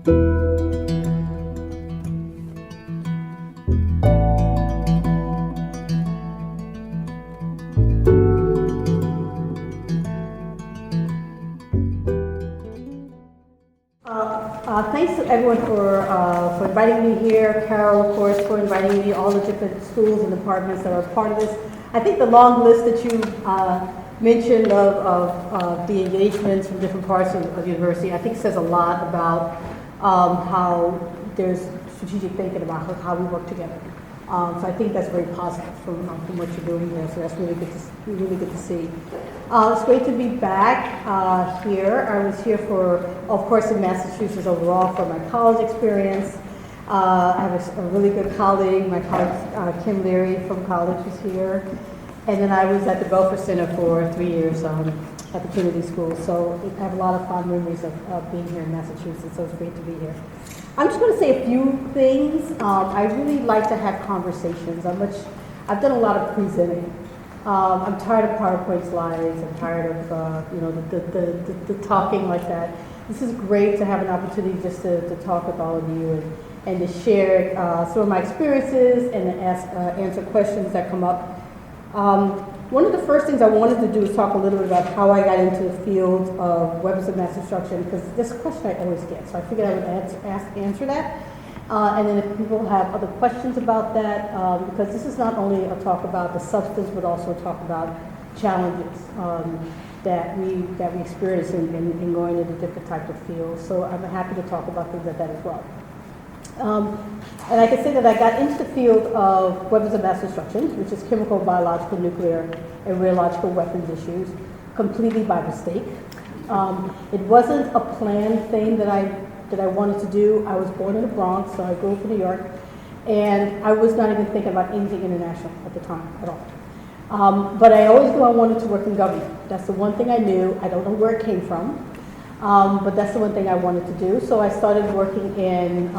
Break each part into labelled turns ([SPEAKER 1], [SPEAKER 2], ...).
[SPEAKER 1] Thanks to everyone for inviting me here. Carol, of course, for inviting me, all the different schools and departments that are part of this. I think the long list that you mentioned of the engagements from different parts of the university, I think says a lot about how there's strategic thinking about how we work together. So I think that's very positive from what you're doing here. So that's really good to see. It's great to be back here. I was here for, of course, in Massachusetts overall for my college experience. I have a really good colleague. My colleague Kim Leary from college was here. And then I was at the Belfer Center for 3 years at the Kennedy School. So I have a lot of fond memories of being here in Massachusetts. So it's great to be here. I'm just going to say a few things. I really like to have conversations. I've done a lot of presenting. I'm tired of PowerPoint slides. I'm tired of the talking like that. This is great to have an opportunity just to talk with all of you and to share some of my experiences and to answer questions that come up. One of the first things I wanted to do is talk a little bit about how I got into the field of weapons of mass destruction, because this is a question I always get. So I figured I would answer that. And then if people have other questions about that, because this is not only a talk about the substance, but also a talk about challenges that we experience in going into different types of fields. So I'm happy to talk about things like that as well. And I can say that I got into the field of weapons of mass destruction, which is chemical, biological, nuclear, and radiological weapons issues, completely by mistake. It wasn't a planned thing that I wanted to do. I was born in the Bronx, so I grew up in New York, and I was not even thinking about anything international at the time at all. But I always knew I wanted to work in government. That's the one thing I knew. I don't know where it came from, but that's the one thing I wanted to do. So I started working in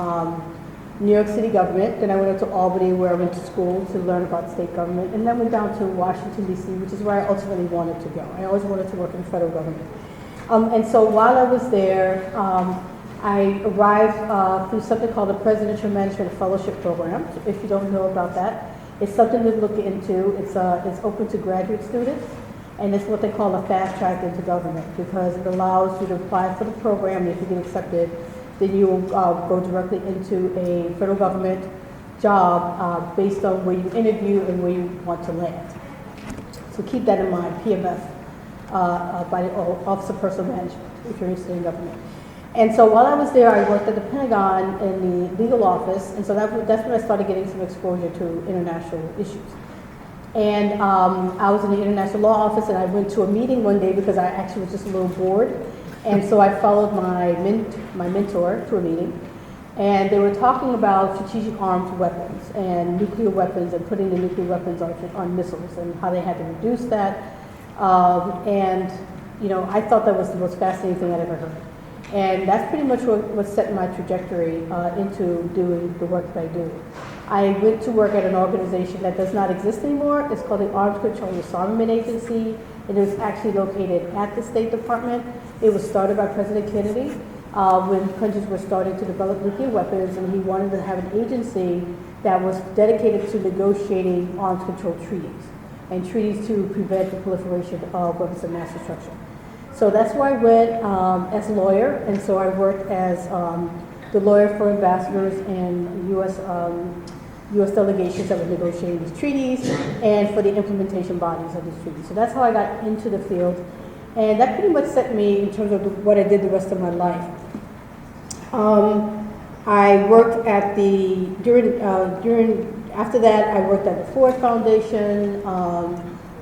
[SPEAKER 1] New York City government. Then I went up to Albany, where I went to school to learn about state government, and then went down to Washington, D.C., which is where I ultimately wanted to go. I always wanted to work in the federal government. And so while I was there, I arrived through something called the Presidential Management Fellowship Program. If you don't know about that, it's something to look into. It's open to graduate students, and it's what they call a fast track into government, because it allows you to apply for the program. If you get accepted, then you will go directly into a federal government job based on where you interview and where you want to land. So keep that in mind, PMF, by the Office of Personnel Management, if you're interested in government. And so while I was there, I worked at the Pentagon in the legal office, and so that's when I started getting some exposure to international issues. And I was in the international law office, and I went to a meeting one day because I actually was just a little bored. And so I followed my mentor to a meeting, and they were talking about strategic armed weapons and nuclear weapons and putting the nuclear weapons on missiles and how they had to reduce that. And I thought that was the most fascinating thing I'd ever heard. And that's pretty much what set my trajectory into doing the work that I do. I went to work at an organization that does not exist anymore. It's called the Arms Control and Disarmament Agency. It is actually located at the State Department. It was started by President Kennedy when countries were starting to develop nuclear weapons, and he wanted to have an agency that was dedicated to negotiating arms control treaties and treaties to prevent the proliferation of weapons of mass destruction. So that's where I went as a lawyer, and so I worked as the lawyer for ambassadors and U.S. delegations that were negotiating these treaties, and for the implementation bodies of these treaties. So that's how I got into the field, and that pretty much set me in terms of what I did the rest of my life. I worked at after that, I worked at the Ford Foundation,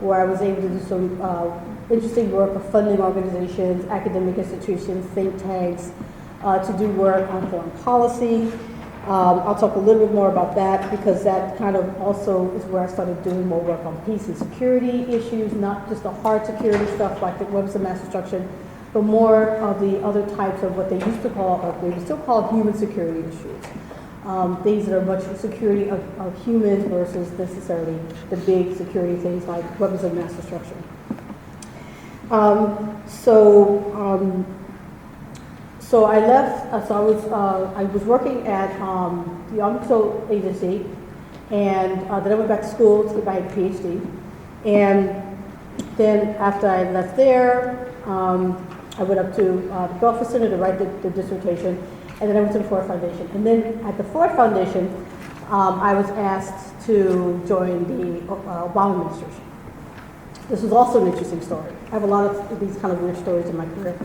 [SPEAKER 1] where I was able to do some interesting work of funding organizations, academic institutions, think tanks, to do work on foreign policy. I'll talk a little bit more about that, because that kind of also is where I started doing more work on peace and security issues, not just the hard security stuff like the weapons of mass destruction, but more of the other types of what they used to call, or they would still call, human security issues. Things that are much security of humans versus necessarily the big security things like weapons of mass So I left, I was working at the Army Patrol Agency, and then I went back to school to get my PhD. And then after I left there, I went up to the Belfast Center to write the dissertation, and then I went to the Ford Foundation. And then at the Ford Foundation, I was asked to join the Obama administration. This was also an interesting story. I have a lot of these kind of weird stories in my career.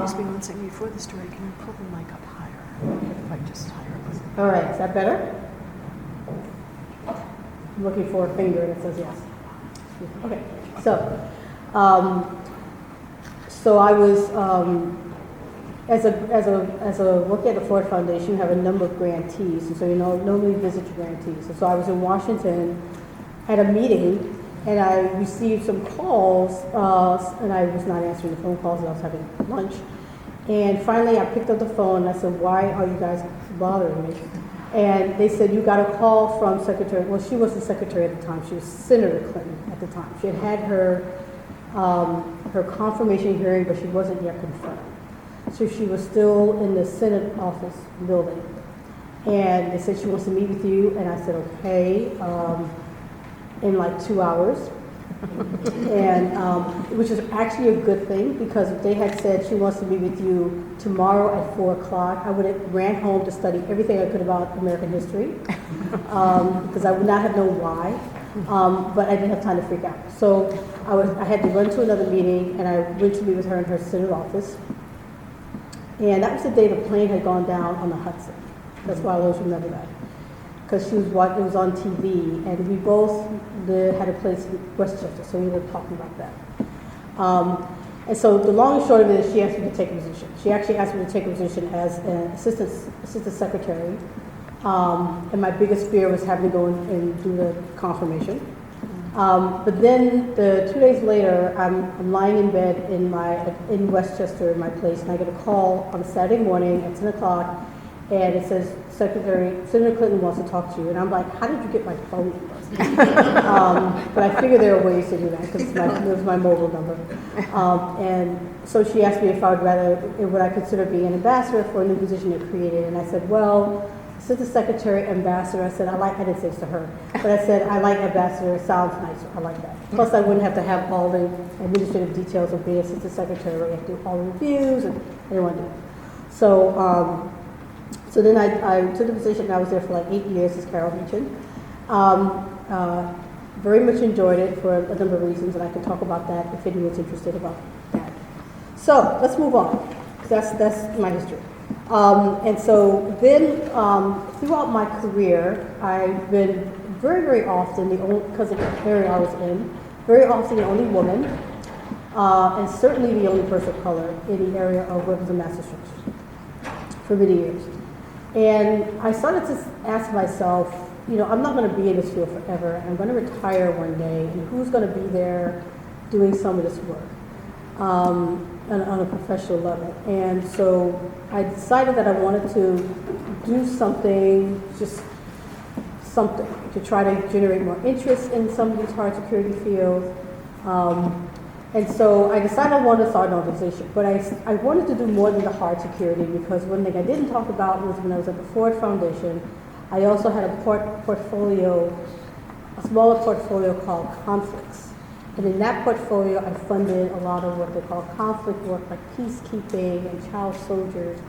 [SPEAKER 2] Excuse me one second. Before the story, can you pull the mic up higher? Like just higher.
[SPEAKER 1] All right, is that better? I'm looking for a finger and it says yes. Okay, so I was as a working at the Ford Foundation, you have a number of grantees, and so you normally visit your grantees. And so I was in Washington at a meeting, and I received some calls, and I was not answering the phone calls, and I was having lunch. And finally, I picked up the phone, and I said, "Why are you guys bothering me?" And they said, "You got a call from Secretary," well, she wasn't Secretary at the time, she was Senator Clinton at the time. She had her confirmation hearing, but she wasn't yet confirmed. So she was still in the Senate office building. And they said she wants to meet with you, and I said, okay, in like 2 hours. And which is actually a good thing, because if they had said she wants to meet with you tomorrow at 4 o'clock, I would have ran home to study everything I could about American history, because I would not have known why, but I didn't have time to freak out. So I had to run to another meeting, and I went to meet with her in her Senate office. And that was the day the plane had gone down on the Hudson. That's why I always remember that, because it was on TV, and we both had a place in Westchester, so we were talking about that. And so the long and short of it is she asked me to take a position. She actually asked me to take a position as an assistant secretary, and my biggest fear was having to go and do the confirmation. But then 2 days later, I'm lying in bed in Westchester in my place, and I get a call on a Saturday morning at 10 o'clock, and it says, Senator Clinton wants to talk to you. And I'm like, how did you get my phone number? But I figured there are ways to do that, because it was my mobile number. And so she asked me if would I consider being an ambassador for a new position they created. And I said, well, Assistant Secretary, Ambassador, I said, I didn't say this to her, but I said, I like Ambassador, it sounds nicer, I like that. Plus, I wouldn't have to have all the administrative details of being Assistant Secretary, where you have to do all the reviews, and I didn't want to do it. So then I took the position, and I was there for like 8 years, as Carol mentioned. Very much enjoyed it for a number of reasons, and I can talk about that if anyone's interested about that. So let's move on. That's my history. And so then, throughout my career, I've been very, very often because of the area I was in, very often the only woman, and certainly the only person of color in the area of weapons of mass destruction for many years. And I started to ask myself, I'm not going to be in this field forever. I'm going to retire one day, and who's going to be there doing some of this work on a professional level? And so I decided that I wanted to do something, just something, to try to generate more interest in some of these hard security fields. And so I decided I wanted to start an organization, but I wanted to do more than the hard security, because one thing I didn't talk about was when I was at the Ford Foundation, I also had a smaller portfolio called conflicts. And in that portfolio, I funded a lot of what they call conflict work, like peacekeeping and child soldiers,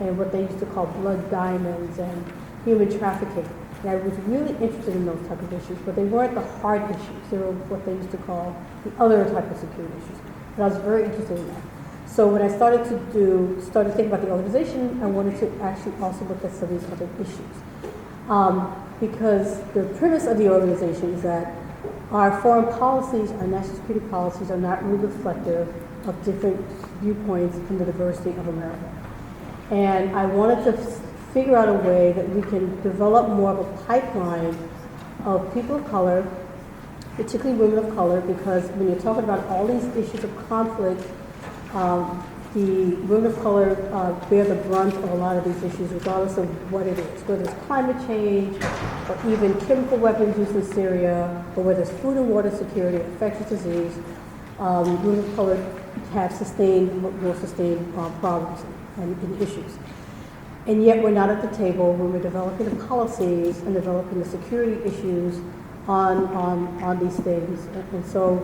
[SPEAKER 1] and what they used to call blood diamonds and human trafficking. And I was really interested in those type of issues, but they weren't the hard issues. They were what they used to call the other type of security issues. And I was very interested in that. So when I started to think about the organization, I wanted to actually also look at some of these other issues. Because the premise of the organization is that our foreign policies, our national security policies, are not really reflective of different viewpoints and the diversity of America. And I wanted to figure out a way that we can develop more of a pipeline of people of color, particularly women of color, because when you're talking about all these issues of conflict, the women of color bear the brunt of a lot of these issues, regardless of what it is, whether it's climate change, or even chemical weapons used in Syria, or whether it's food and water security, infectious disease. Women of color have more sustained problems. and issues. And yet we're not at the table when we're developing the policies and developing the security issues on these things. And so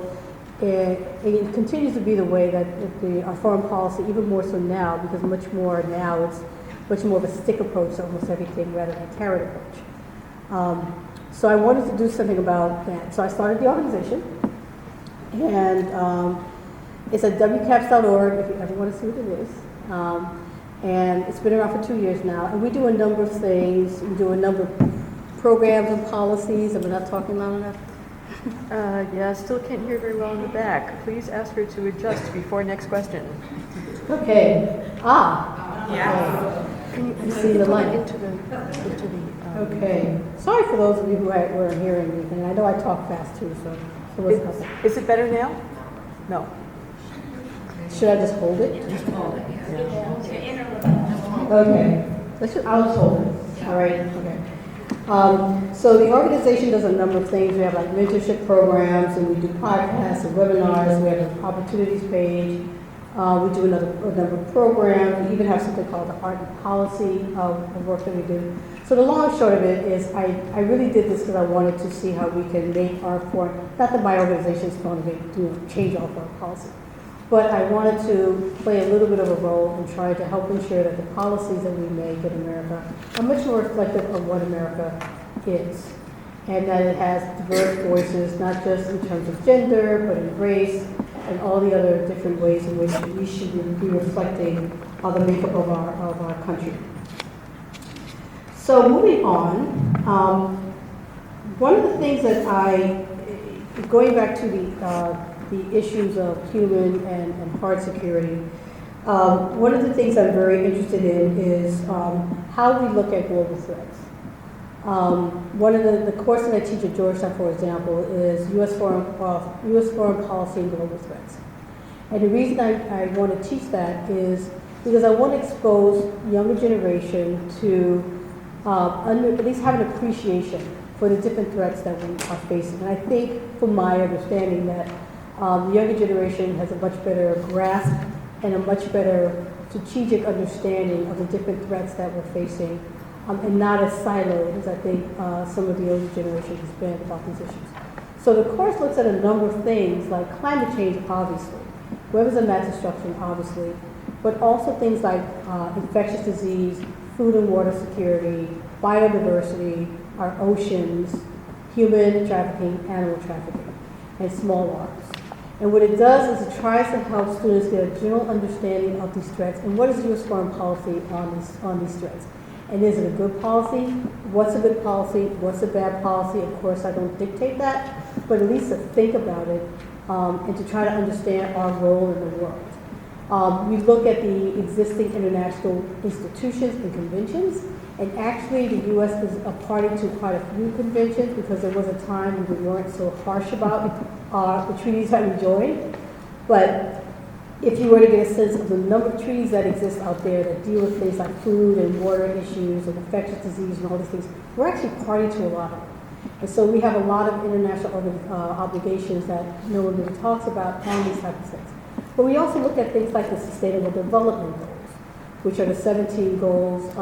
[SPEAKER 1] it continues to be the way that our foreign policy, even more so now, because much more now it's much more of a stick approach to almost everything rather than a carrot approach. So I wanted to do something about that. So I started the organization, and it's at WCAPS.org if you ever want to see what it is. And it's been around for 2 years now, and we do a number of things. We do a number of programs and policies. Am I not talking loud enough?
[SPEAKER 2] Yeah, still can't hear very well in the back. Please ask her to adjust before next question.
[SPEAKER 1] Okay.
[SPEAKER 3] Yeah.
[SPEAKER 2] Can you
[SPEAKER 1] see the light
[SPEAKER 2] into the
[SPEAKER 1] Okay. Sorry for those of you who weren't hearing anything. I know I talk fast too, so what's happening?
[SPEAKER 2] Is it better now? No.
[SPEAKER 1] Should I just hold it?
[SPEAKER 3] Just hold it.
[SPEAKER 1] Okay. I'll just hold it. All right. Okay. So the organization does a number of things. We have like mentorship programs, and we do podcasts and webinars. We have an opportunities page. We do a number of programs. We even have something called the Art and Policy of work that we do. So the long and short of it is I really did this because I wanted to see how we can make our foreign, not that my organization is going to change all foreign policy, but I wanted to play a little bit of a role in trying to help ensure that the policies that we make in America are much more reflective of what America is, and that it has diverse voices, not just in terms of gender, but in race, and all the other different ways in which we should be reflecting the makeup of our country. So moving on, one of the things that going back to the issues of human and hard security, one of the things I'm very interested in is how we look at global threats. One of the course that I teach at Georgetown, for example, is U.S. foreign policy and global threats. And the reason I want to teach that is because I want to expose younger generation to at least have an appreciation for the different threats that we are facing. And I think, from my understanding, that the younger generation has a much better grasp and a much better strategic understanding of the different threats that we're facing, and not as siloed as I think some of the older generation has been about these issues. So the course looks at a number of things like climate change, obviously, weapons of mass destruction, obviously, but also things like infectious disease, food and water security, biodiversity, our oceans, human trafficking, animal trafficking, and small arms. And what it does is it tries to help students get a general understanding of these threats and what is U.S. foreign policy on these threats. And is it a good policy? What's a good policy? What's a bad policy? Of course, I don't dictate that, but at least to think about it and to try to understand our role in the world. We look at the existing international institutions and conventions, and actually the U.S. is a party to quite a few conventions because there was a time when we weren't so harsh about the treaties that we joined. But if you were to get a sense of the number of treaties that exist out there that deal with things like food and water issues and infectious disease and all these things, we're actually party to a lot of them. And so we have a lot of international obligations that no one really talks about on these types of things. But we also look at things like the Sustainable Development Goals, which are the 17 goals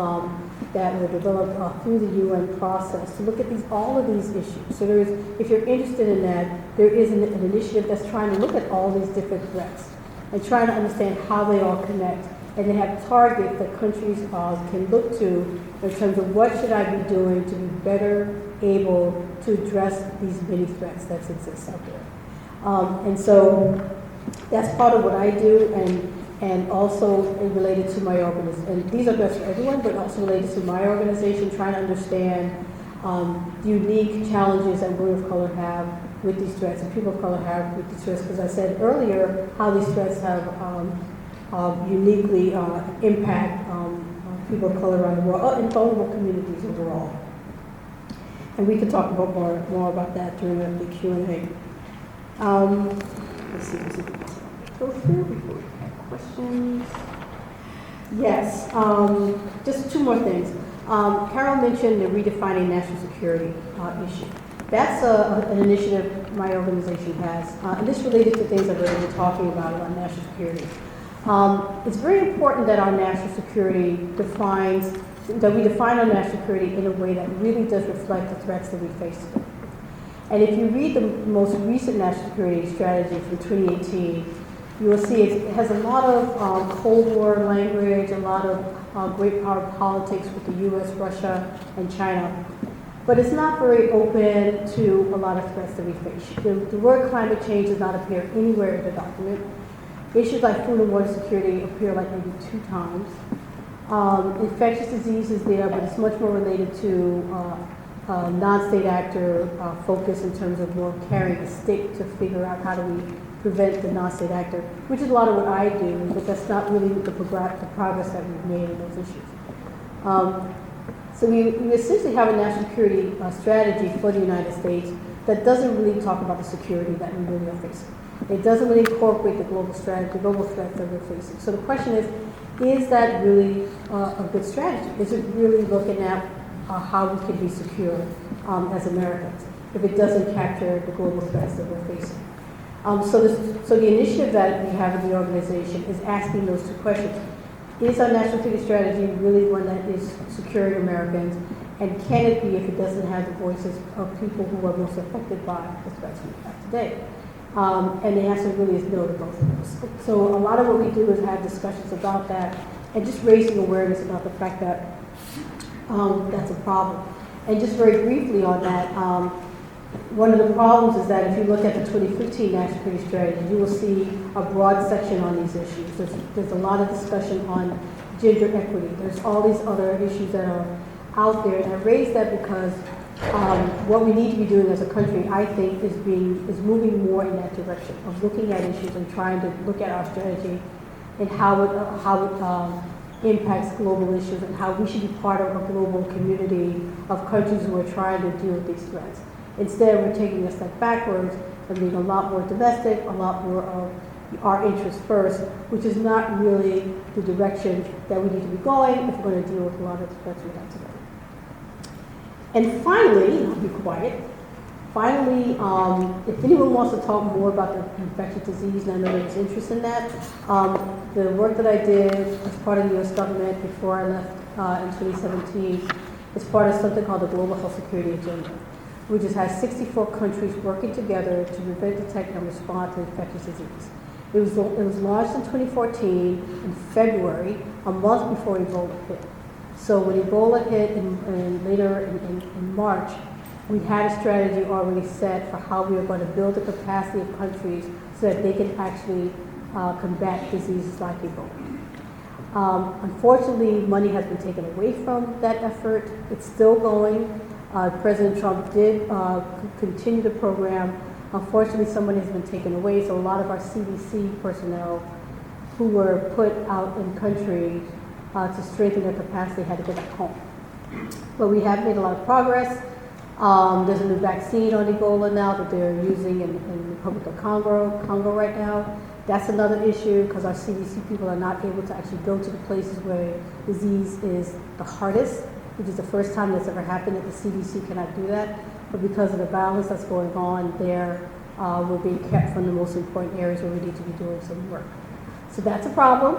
[SPEAKER 1] that were developed through the UN process to look at all of these issues. So if you're interested in that, there is an initiative that's trying to look at all these different threats and trying to understand how they all connect. And they have targets that countries can look to in terms of what should I be doing to be better able to address these many threats that exist out there. And so that's part of what I do, and also related to my organization. And these are best for everyone, but also related to my organization, trying to understand the unique challenges that women of color have with these threats and people of color have with these threats. Because I said earlier how these threats have uniquely impact people of color around the world and vulnerable communities overall. And we can talk about more about that during the Q&A. Let's see, go through before we have questions. Yes, just two more things. Carol mentioned the Redefining National Security issue. That's an initiative my organization has, and this related to things I've already been talking about national security. It's very important that our national security that we define our national security in a way that really does reflect the threats that we face today. And if you read the most recent national security strategy from 2018, you will see it has a lot of Cold War language, a lot of great power politics with the US, Russia, and China. But it's not very open to a lot of threats that we face. The word climate change does not appear anywhere in the document. Issues like food and water security appear like maybe 2 times. Infectious disease is there, but it's much more related to non-state actor focus in terms of more carrying a stick to figure out how do we prevent the non-state actor, which is a lot of what I do, but that's not really the progress that we've made in those issues. So we essentially have a national security strategy for the United States that doesn't really talk about the security that we really are facing. It doesn't really incorporate the global strategy, the global threats that we're facing. So the question is that really a good strategy? Is it really looking at how we can be secure as Americans if it doesn't capture the global threats that we're facing? So the initiative that we have in the organization is asking those 2 questions. Is our national security strategy really one that is securing Americans? And can it be if it doesn't have the voices of people who are most affected by the threats we have today? And the answer really is no to both of those. So a lot of what we do is have discussions about that and just raising awareness about the fact that that's a problem. And just very briefly on that, one of the problems is that if you look at the 2015 National Security Strategy, you will see a broad section on these issues. There's a lot of discussion on gender equity. There's all these other issues that are out there. And I raise that because what we need to be doing as a country, I think, is moving more in that direction of looking at issues and trying to look at our strategy and how it impacts global issues and how we should be part of a global community of countries who are trying to deal with these threats. Instead, we're taking a step backwards and being a lot more domestic, a lot more of our interests first, which is not really the direction that we need to be going if we're going to deal with a lot of the threats we have today. And finally, I'll be quiet. Finally, if anyone wants to talk more about the infectious disease, and I know there's interest in that, the work that I did as part of the U.S. government before I left in 2017 is part of something called the Global Health Security Agenda, which has 64 countries working together to prevent, detect, and respond to infectious disease. It was launched in 2014 in February, a month before Ebola hit. So when Ebola hit later in March, we had a strategy already set for how we are going to build the capacity of countries so that they can actually combat diseases like Ebola. Unfortunately, money has been taken away from that effort. It's still going. President Trump did continue the program. Unfortunately, some money has been taken away, so a lot of our CDC personnel who were put out in country to strengthen their capacity had to go back home. But we have made a lot of progress. There's a new vaccine on Ebola now that they're using in the Republic of Congo right now. That's another issue because our CDC people are not able to actually go to the places where disease is the hardest, which is the first time that's ever happened that the CDC cannot do that. But because of the violence that's going on there, we're being kept from the most important areas where we need to be doing some work. So that's a problem.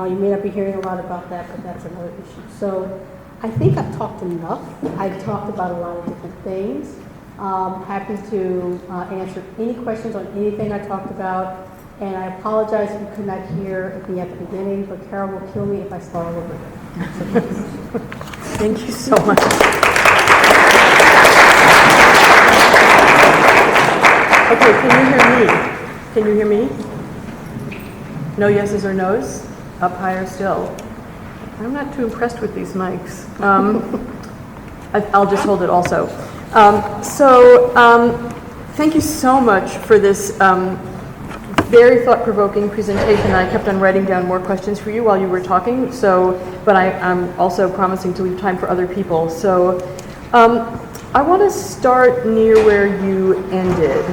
[SPEAKER 1] You may not be hearing a lot about that, but that's another issue. So I think I've talked enough. I've talked about a lot of different things. Happy to answer any questions on anything I talked about. And I apologize if you could not hear me at the beginning, but Carol will kill me if I start all over again.
[SPEAKER 2] Thank you so much. Okay, can you hear me? Can you hear me? No yeses or nos? Up higher still. I'm not too impressed with these mics. I'll just hold it also. Thank you so much for this very thought-provoking presentation. I kept on writing down more questions for you while you were talking, but I'm also promising to leave time for other people. So I want to start near where you ended.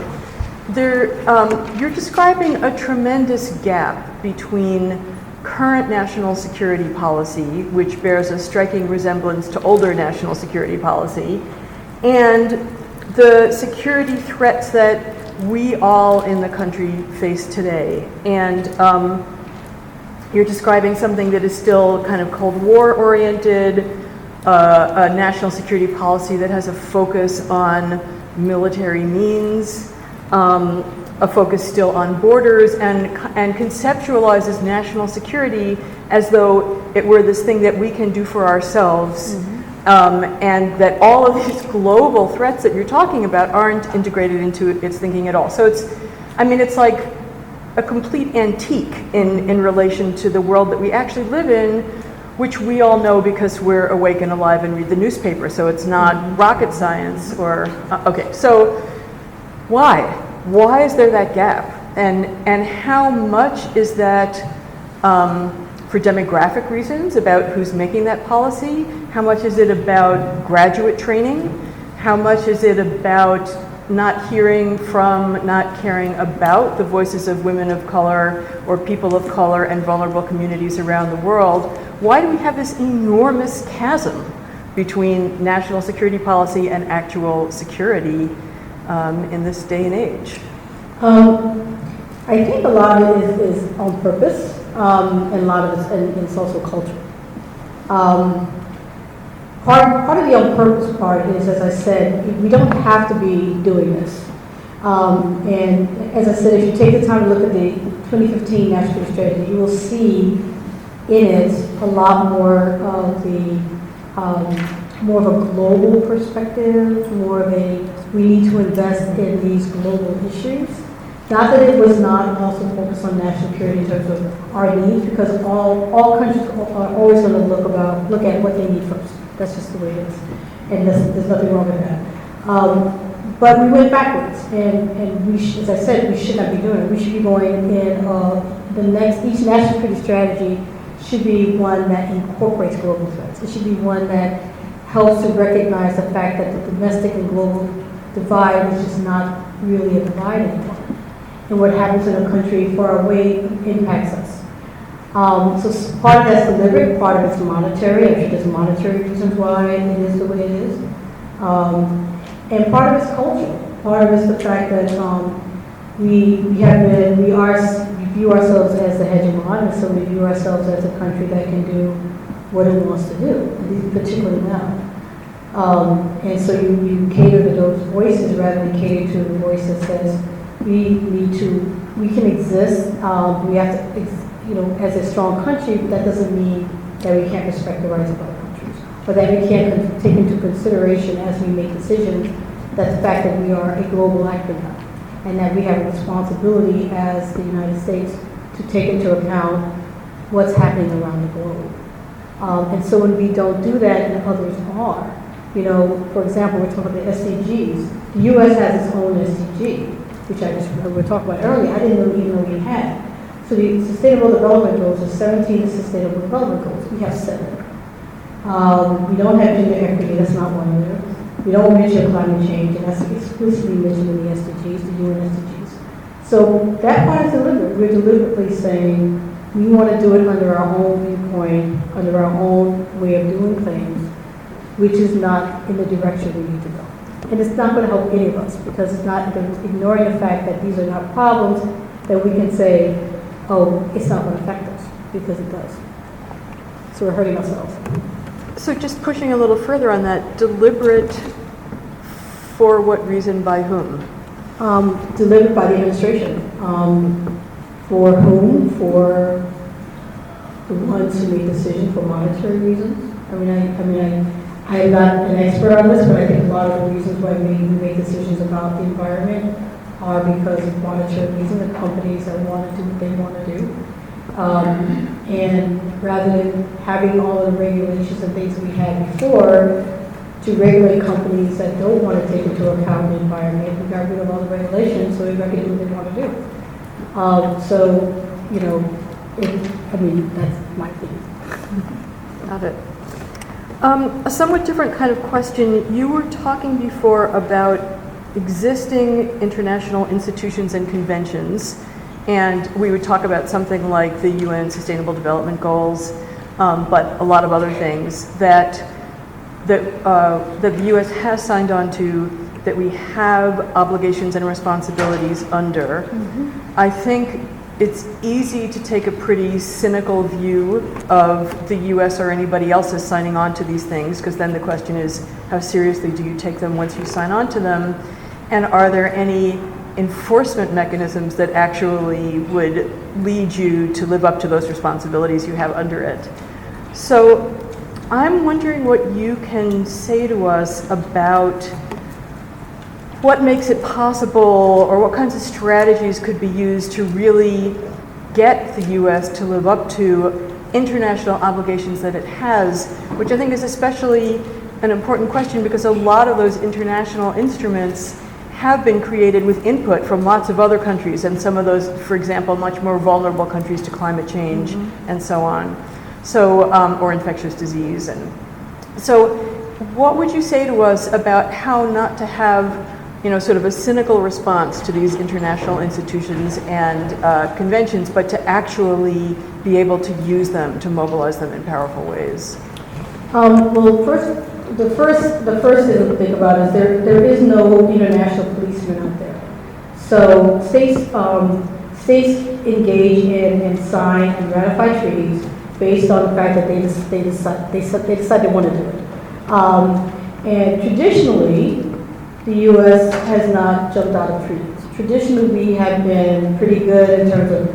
[SPEAKER 2] You're describing a tremendous gap between current national security policy, which bears a striking resemblance to older national security policy, and the security threats that we all in the country face today. And you're describing something that is still kind of Cold War oriented, a national security policy that has a focus on military means, a focus still on borders, and conceptualizes national security as though it were this thing that we can do for ourselves, and that all of these global threats that you're talking about aren't integrated into its thinking at all. So it's like a complete antique in relation to the world that we actually live in, which we all know because we're awake and alive and read the newspaper. So it's not rocket science or, okay, so why? Why is there that gap? And how much is that for demographic reasons about who's making that policy? How much is it about graduate training? How much is it about not hearing from, not caring about the voices of women of color or people of color and vulnerable communities around the world? Why do we have this enormous chasm between national security policy and actual security in this day and age?
[SPEAKER 1] I think a lot of it is on purpose, and a lot of it's also culture. Part of the on purpose part is, as I said, we don't have to be doing this. And as I said, if you take the time to look at the 2015 National Security Strategy, you will see in it a lot more of the more of a global perspective, more of a we need to invest in these global issues. Not that it was not also focused on national security in terms of our needs, because all countries are always going to look at what they need first. That's just the way it is, and there's nothing wrong with that. But we went backwards, and we as I said, we should not be doing it. We should be going in each national security strategy should be one that incorporates global threats. It should be one that helps to recognize the fact that the domestic and global divide is just not really a divide anymore. And what happens in a country far away impacts us. So part of that's deliberate, part of it's monetary. I'm sure there's monetary reasons why it is the way it is. And part of it's culture. Part of it's the fact that we view ourselves as the hegemon, and so we view ourselves as a country that can do what it wants to do, particularly now. And so you cater to those voices rather than cater to the voice that says we can exist. We have to, as a strong country. That doesn't mean that we can't respect the rights of other countries, or that we can't take into consideration as we make decisions that the fact that we are a global actor now, and that we have a responsibility as the United States to take into account what's happening around the globe. And so when we don't do that, and others are, for example, we're talking about the SDGs. The U.S. has its own SDG, which we were talking about earlier. I didn't even know we had. So the Sustainable Development Goals are 17 Sustainable Development Goals. We have 7. We don't have gender equity. That's not one of them. We don't mention climate change, and that's explicitly mentioned in the SDGs, the UN SDGs. So that part is deliberate. We're deliberately saying we want to do it under our own viewpoint, under our own way of doing things, which is not in the direction we need to go. And it's not going to help any of us, because it's not ignoring the fact that these are not problems that we can say, oh, it's not going to affect us, because it does. So we're hurting ourselves.
[SPEAKER 2] So just pushing a little further on that, deliberate for what reason, by whom?
[SPEAKER 1] Delivered by the administration. For whom? For the ones who make decisions for monetary reasons. I am not an expert on this, but I think a lot of the reasons why we make decisions about the environment are because of monetary reasons, the companies that want to do what they want to do. And rather than having all of the regulations and things we had before, to regulate companies that don't want to take into account the environment, we got rid of all the regulations, so everybody can do what they want to do. That's my thing.
[SPEAKER 2] Got it. A somewhat different kind of question. You were talking before about existing international institutions and conventions, and we would talk about something like the UN Sustainable Development Goals, but a lot of other things that the U.S. has signed on to, that we have obligations and responsibilities under. I think it's easy to take a pretty cynical view of the US or anybody else's signing on to these things, because then the question is, how seriously do you take them once you sign on to them? And are there any enforcement mechanisms that actually would lead you to live up to those responsibilities you have under it? So I'm wondering what you can say to us about what makes it possible, or what kinds of strategies could be used to really get the US to live up to international obligations that it has, which I think is especially an important question because a lot of those international instruments have been created with input from lots of other countries, and some of those, for example, much more vulnerable countries to climate change and so on. So, or infectious disease. And so what would you say to us about how not to have, sort of a cynical response to these international institutions and conventions, but to actually be able to use them, to mobilize them in powerful ways?
[SPEAKER 1] Well, the first thing to think about is there is no international policeman out there. So states engage in and sign and ratify treaties based on the fact that they decide they want to do it. And traditionally, the U.S. has not jumped out of treaties. Traditionally, we have been pretty good in terms of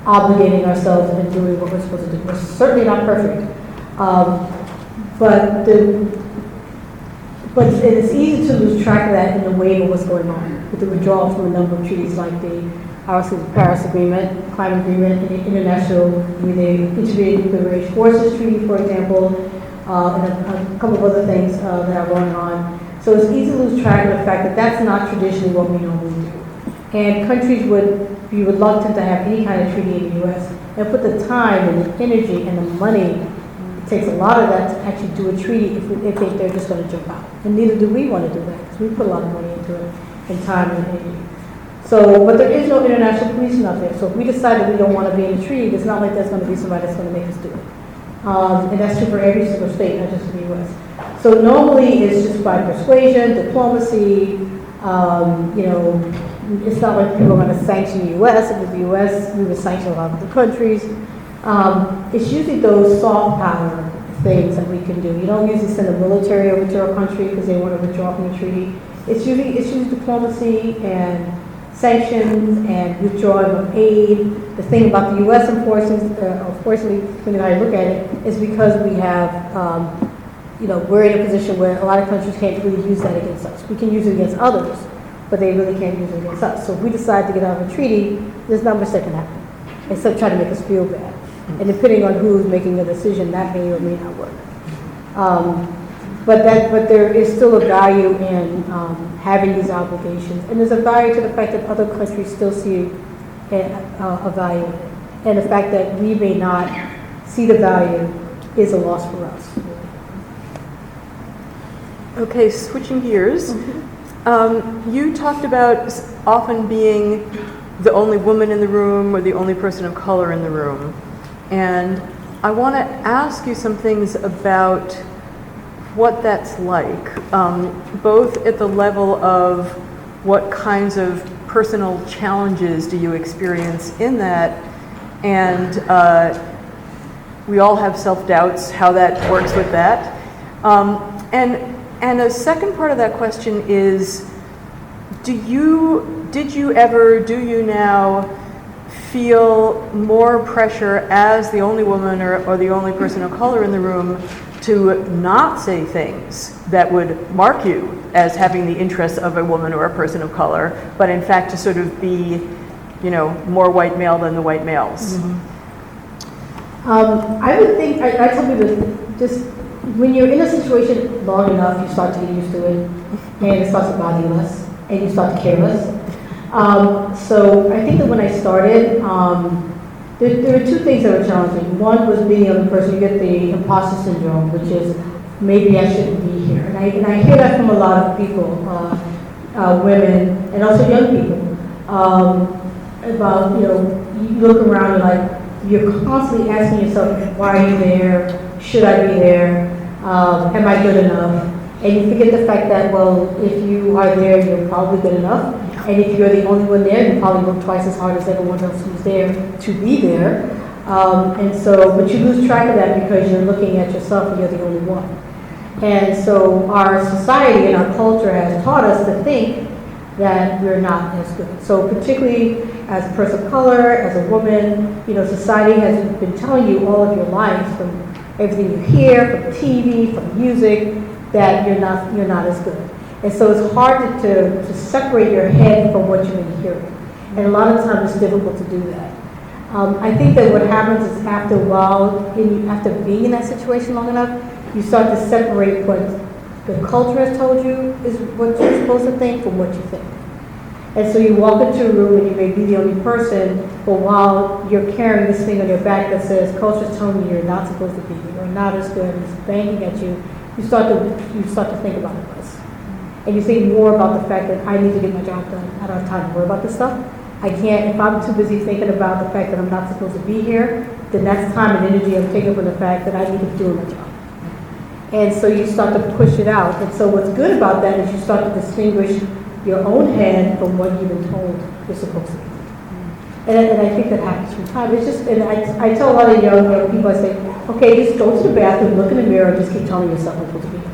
[SPEAKER 1] obligating ourselves and doing what we're supposed to do. We're certainly not perfect. But it's easy to lose track of that in the wave of what's going on with the withdrawal from a number of treaties like the Paris Agreement, Climate Agreement, and the Intermediate Nuclear Range Forces Treaty, for example, and a couple of other things that are going on. So it's easy to lose track of the fact that that's not traditionally what we normally do. And countries would be reluctant to have any kind of treaty in the U.S. and put the time and the energy and the money. It takes a lot of that to actually do a treaty if they think they're just going to jump out. And neither do we want to do that, because we put a lot of money into it, and time and energy. So, but there is no international policing out there. So if we decide that we don't want to be in a treaty, it's not like there's going to be somebody that's going to make us do it. And that's true for every single state, not just the U.S. So normally it's just by persuasion, diplomacy. It's not like people are going to sanction the U.S. If it was the U.S., we would sanction a lot of the countries. It's usually those soft power things that we can do. You don't usually send the military over to a country because they want to withdraw from the treaty. It's usually diplomacy and sanctions and withdrawing of aid. The thing about the U.S. unfortunately, depending on how you look at it, is because we have, we're in a position where a lot of countries can't really use that against us. We can use it against others, but they really can't use it against us. So if we decide to get out of a treaty, there's not much that can happen, except try to make us feel bad. And depending on who's making the decision, that may or may not work. But there is still a value in having these obligations, and there's a value to the fact that other countries still see a value in it, and the fact that we may not see the value is a loss for us.
[SPEAKER 2] Okay, switching gears. You talked about often being the only woman in the room or the only person of color in the room, and I want to ask you some things about what that's like, both at the level of what kinds of personal challenges do you experience in that, and we all have self-doubts, how that works with that. And a second part of that question is, do you ever, do you now feel more pressure as the only woman or the only person of color in the room to not say things that would mark you as having the interests of a woman or a person of color, but in fact to sort of be, more white male than the white males?
[SPEAKER 1] I would think, I tell people, just when you're in a situation long enough, you start to get used to it, and it starts to bother you less, and you start to care less. So I think that when I started, there were two things that were challenging. One was being the other person. You get the imposter syndrome, which is maybe I shouldn't be here. And I hear that from a lot of people, women, and also young people, about, you look around and you're constantly asking yourself, why are you there? Should I be there? Am I good enough? And you forget the fact that, well, if you are there, you're probably good enough. And if you're the only one there, you probably work twice as hard as everyone else who's there to be there. And so, but you lose track of that because you're looking at yourself and you're the only one. And so our society and our culture has taught us to think that we're not as good. So particularly as a person of color, as a woman, you know, society has been telling you all of your life, from everything you hear, from TV, from music, that you're not as good. And so it's hard to separate your head from what you've been hearing. And a lot of times it's difficult to do that. I think that what happens is after a while, after being in that situation long enough, you start to separate what the culture has told you is what you're supposed to think from what you think. And so you walk into a room and you may be the only person, but while you're carrying this thing on your back that says culture's telling you you're not supposed to be, you're not as good, and it's banging at you, you start to think about it less. And you think more about the fact that I need to get my job done. I don't have time to worry about this stuff. I can't, if I'm too busy thinking about the fact that I'm not supposed to be here, then that's time and energy I'm taking from the fact that I need to be doing my job. And so you start to push it out. And so what's good about that is you start to distinguish your own hand from what you've been told you're supposed to be. And I think that happens from time. It's just, and I tell a lot of young people, I say, okay, just go to the bathroom, look in the mirror, and just keep telling yourself you're supposed to be here.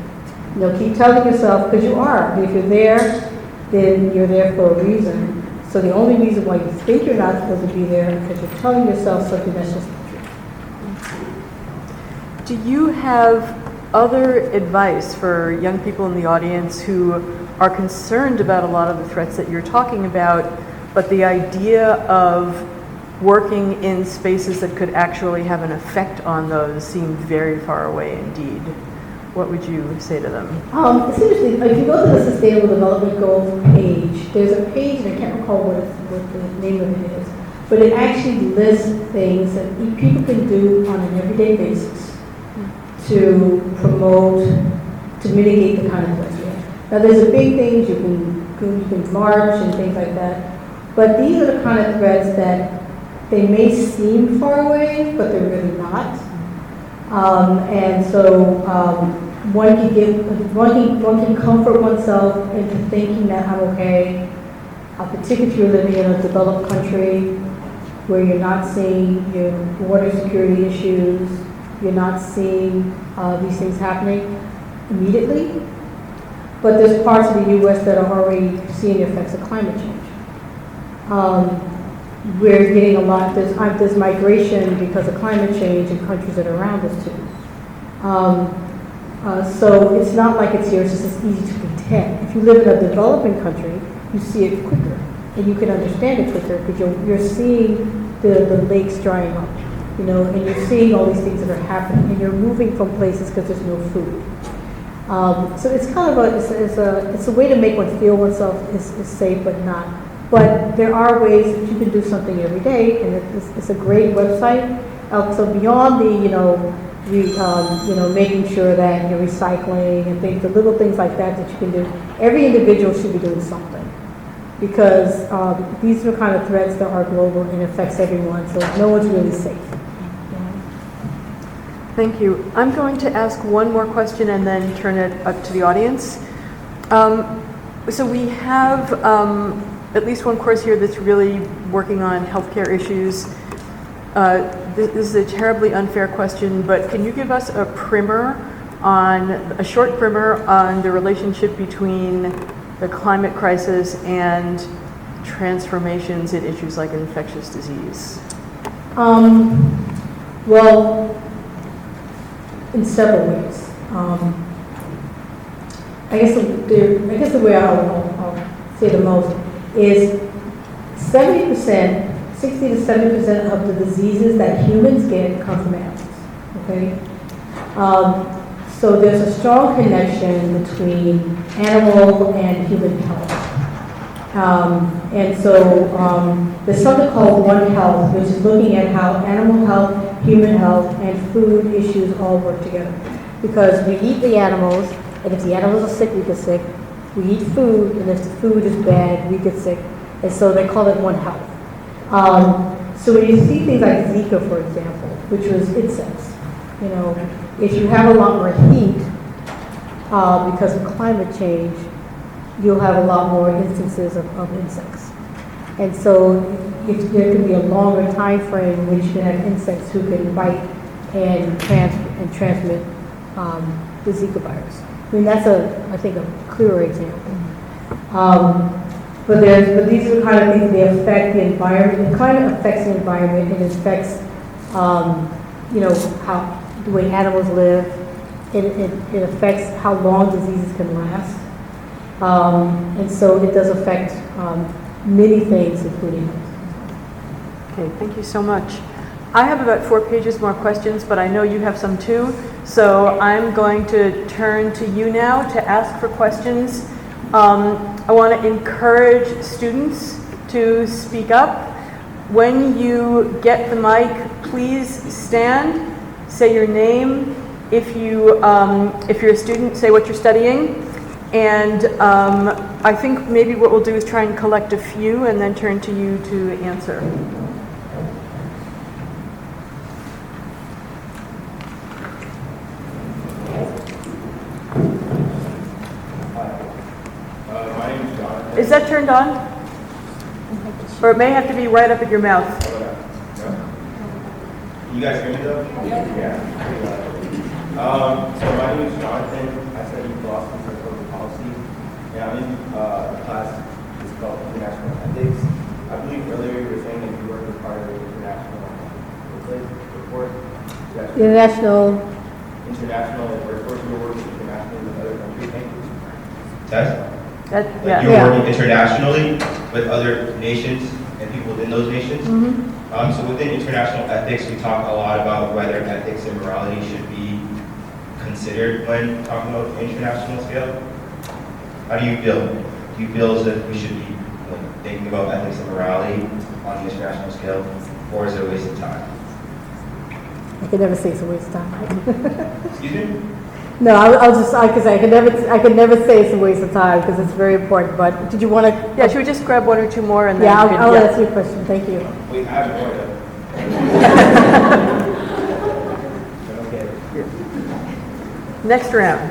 [SPEAKER 1] You know, keep telling yourself, because you are. And if you're there, then you're there for a reason. So the only reason why you think you're not supposed to be there is because you're telling yourself something that's just not true.
[SPEAKER 2] Do you have other advice for young people in the audience who are concerned about a lot of the threats that you're talking about, but the idea of working in spaces that could actually have an effect on those seem very far away indeed? What would you say to them?
[SPEAKER 1] It's interesting. If you go to the Sustainable Development Goals page, there's a page, and I can't recall what the name of it is, but it actually lists things that people can do on an everyday basis to promote, to mitigate the kind of threats we have. Now, there's a big things, you can march and things like that, but these are the kind of threats that they may seem far away, but they're really not. And so one can comfort oneself into thinking that I'm okay, particularly if you're living in a developed country where you're not seeing your water security issues, you're not seeing these things happening immediately, but there's parts of the U.S. that are already seeing the effects of climate change. We're getting a lot, there's migration because of climate change in countries that are around us too. So it's not like it's here, it's just as easy to pretend. If you live in a developing country, you see it quicker, and you can understand it quicker because you're seeing the lakes drying up, you know, and you're seeing all these things that are happening, and you're moving from places because there's no food. So it's kind of it's a way to make one feel oneself is safe, but not. But there are ways that you can do something every day, and it's a great website. So beyond the making sure that you're recycling and things, the little things like that you can do, every individual should be doing something, because these are kind of threats that are global and affects everyone. So no one's really safe.
[SPEAKER 2] Thank you. I'm going to ask one more question and then turn it up to the audience. So we have at least one course here that's really working on healthcare issues. This is a terribly unfair question, but can you give us a short primer on the relationship between the climate crisis and transformations in issues like infectious disease?
[SPEAKER 1] Well, in several ways. I guess the way I'll say the most is 60 to 70% of the diseases that humans get come from animals, okay? So there's a strong connection between animal and human health. And so there's something called One Health, which is looking at how animal health, human health, and food issues all work together. Because we eat the animals, and if the animals are sick, we get sick. We eat food, and if the food is bad, we get sick. And so they call it One Health. So when you see things like Zika, for example, which was insects, you know, if you have a lot more heat because of climate change, you'll have a lot more instances of insects. And so if there can be a longer time frame when you should have insects who can bite and transmit the Zika virus. I mean, that's I think a clearer example. But these are the kind of things that affect the environment. It kind of affects the environment. It affects, how the way animals live. It affects how long diseases can last. And so it does affect many things, including health.
[SPEAKER 2] Okay, thank you so much. I have about 4 pages more questions, but I know you have some too. So I'm going to turn to you now to ask for questions. I want to encourage students to speak up. When you get the mic, please stand, say your name. If you're a student, say what you're studying. And I think maybe what we'll do is try and collect a few and then turn to you to answer.
[SPEAKER 4] My name is Jonathan.
[SPEAKER 2] Is that turned on? Or it may have to be right up at your mouth.
[SPEAKER 4] You guys hear me though? Yeah. So my name is Jonathan. I study philosophy for public policy. And I'm in a class that's called International Ethics. I believe earlier you were saying that you work as part of the international report.
[SPEAKER 1] International
[SPEAKER 4] workforce, you're working internationally with other countries.
[SPEAKER 5] Test?
[SPEAKER 2] Yeah.
[SPEAKER 5] You're working internationally with other nations and people within those nations.
[SPEAKER 2] Mm-hmm.
[SPEAKER 5] So within international ethics, we talk a lot about whether ethics and morality should be considered when talking about the international scale. How do you feel? Do you feel as if we should be thinking about ethics and morality on the international scale, or is it a waste of time?
[SPEAKER 1] I could never say it's a waste of time.
[SPEAKER 5] Excuse me?
[SPEAKER 1] No, I could never say it's a waste of time because it's very important. But did you want to?
[SPEAKER 2] Yeah, should we just grab 1 or 2 more and then?
[SPEAKER 1] Yeah,
[SPEAKER 2] you can-
[SPEAKER 1] I'll answer your question. Thank you.
[SPEAKER 4] Wait, I have more though. Okay.
[SPEAKER 2] Next round.